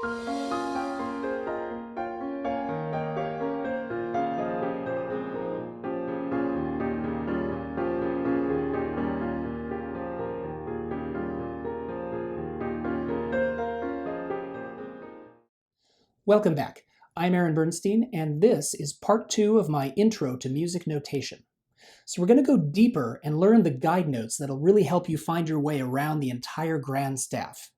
Welcome back. I'm Aron Bernstein, and this is part 2 of my intro to music notation. So we're going to go deeper and learn the guide notes that'll really help you find your way around the entire grand staff.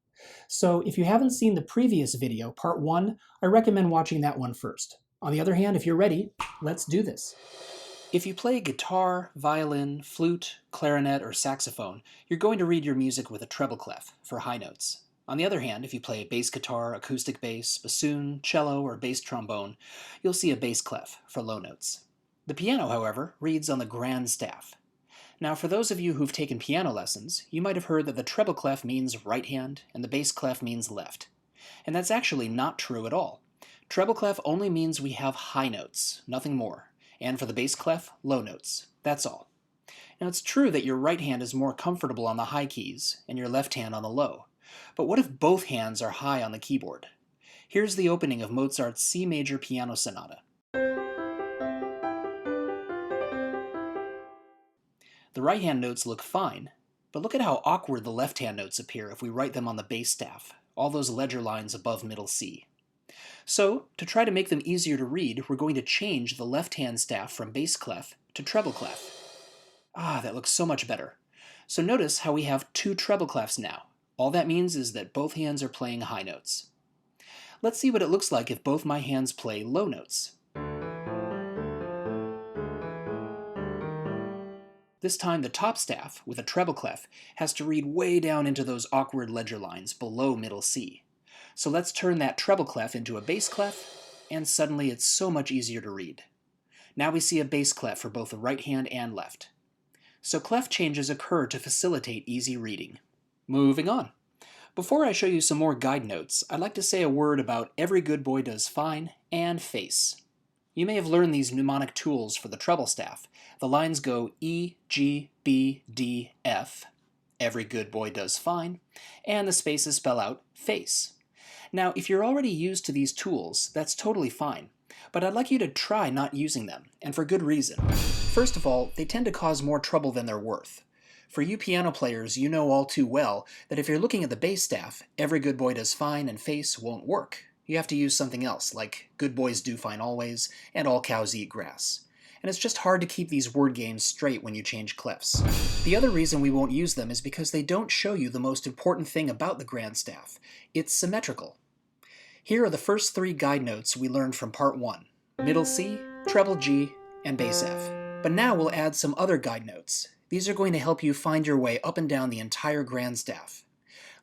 So if you haven't seen the previous video, part 1, I recommend watching that one first. On the other hand, if you're ready, let's do this. If you play guitar, violin, flute, clarinet, or saxophone, you're going to read your music with a treble clef for high notes. On the other hand, if you play bass guitar, acoustic bass, bassoon, cello, or bass trombone, you'll see a bass clef for low notes. The piano, however, reads on the grand staff. Now, for those of you who've taken piano lessons, you might have heard that the treble clef means right hand and the bass clef means left. And that's actually not true at all. Treble clef only means we have high notes, nothing more. And for the bass clef, low notes. That's all. Now, it's true that your right hand is more comfortable on the high keys and your left hand on the low. But what if both hands are high on the keyboard? Here's the opening of Mozart's C major piano sonata. The right hand notes look fine, but look at how awkward the left hand notes appear if we write them on the bass staff, all those ledger lines above middle C. So, to try to make them easier to read, we're going to change the left hand staff from bass clef to treble clef. That looks so much better. So notice how we have two treble clefs now. All that means is that both hands are playing high notes. Let's see what it looks like if both my hands play low notes. This time the top staff, with a treble clef, has to read way down into those awkward ledger lines below middle C. So let's turn that treble clef into a bass clef, and suddenly it's so much easier to read. Now we see a bass clef for both the right hand and left. So clef changes occur to facilitate easy reading. Moving on. Before I show you some more guide notes, I'd like to say a word about Every Good Boy Does Fine and Face. You may have learned these mnemonic tools for the treble staff. The lines go E, G, B, D, F. Every good boy does fine. And the spaces spell out face. Now, if you're already used to these tools, that's totally fine. But I'd like you to try not using them, and for good reason. First of all, they tend to cause more trouble than they're worth. For you piano players, you know all too well that if you're looking at the bass staff, Every Good Boy Does Fine and Face won't work. You have to use something else, like Good Boys Do Fine Always and All Cows Eat Grass. And it's just hard to keep these word games straight when you change clefs. The other reason we won't use them is because they don't show you the most important thing about the grand staff. It's symmetrical. Here are the first 3 guide notes we learned from part 1. Middle C, treble G, and bass F. But now we'll add some other guide notes. These are going to help you find your way up and down the entire grand staff.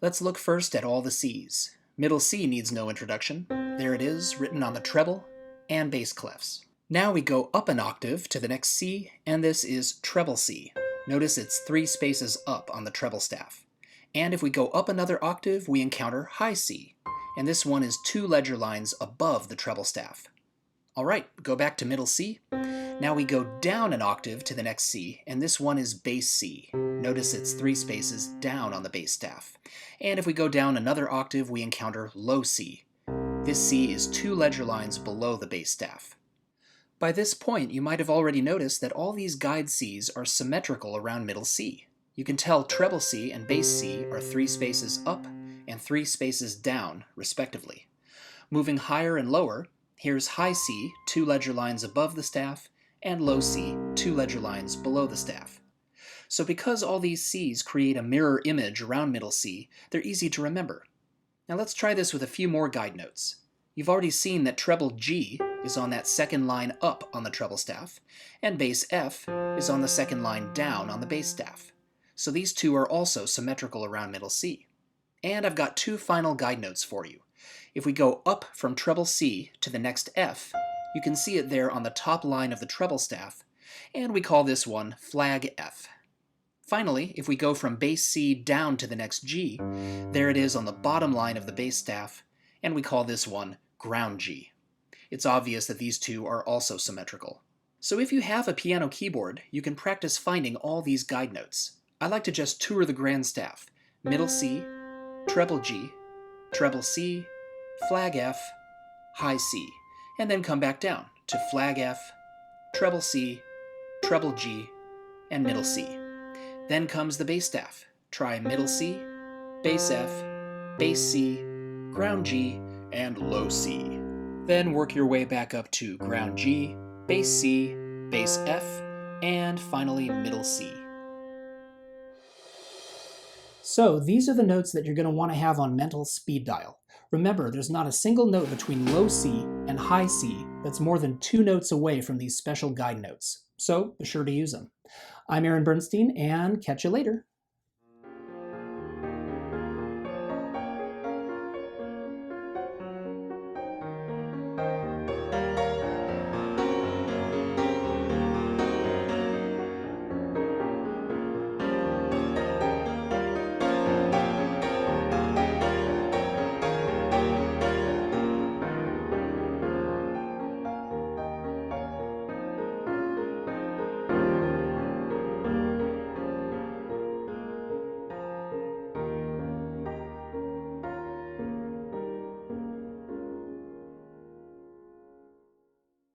Let's look first at all the Cs. Middle C needs no introduction. There it is, written on the treble and bass clefs. Now we go up an octave to the next C, and this is treble C. Notice it's 3 spaces up on the treble staff. And if we go up another octave, we encounter high C, and this one is 2 ledger lines above the treble staff. Alright, go back to middle C. Now we go down an octave to the next C, and this one is bass C. Notice it's 3 spaces down on the bass staff. And if we go down another octave, we encounter low C. This C is 2 ledger lines below the bass staff. By this point, you might have already noticed that all these guide Cs are symmetrical around middle C. You can tell treble C and bass C are 3 spaces up and 3 spaces down, respectively. Moving higher and lower, here's high C, 2 ledger lines above the staff, and low C, 2 ledger lines below the staff. So because all these Cs create a mirror image around middle C, they're easy to remember. Now let's try this with a few more guide notes. You've already seen that treble G is on that second line up on the treble staff, and bass F is on the second line down on the bass staff. So these two are also symmetrical around middle C. And I've got 2 final guide notes for you. If we go up from treble C to the next F, you can see it there on the top line of the treble staff, and we call this one flag F. Finally, if we go from bass C down to the next G, there it is on the bottom line of the bass staff, and we call this one ground G. It's obvious that these two are also symmetrical. So if you have a piano keyboard, you can practice finding all these guide notes. I like to just tour the grand staff. Middle C, treble G, treble C, flag F, high C, and then come back down to flag F, treble C, treble G, and middle C. Then comes the bass staff. Try middle C, bass F, bass C, ground G, and low C. Then work your way back up to ground G, bass C, bass F, and finally middle C. So these are the notes that you're going to want to have on mental speed dial. Remember, there's not a single note between low C and high C that's more than 2 notes away from these special guide notes. So be sure to use them. I'm Aron Bernstein, and catch you later.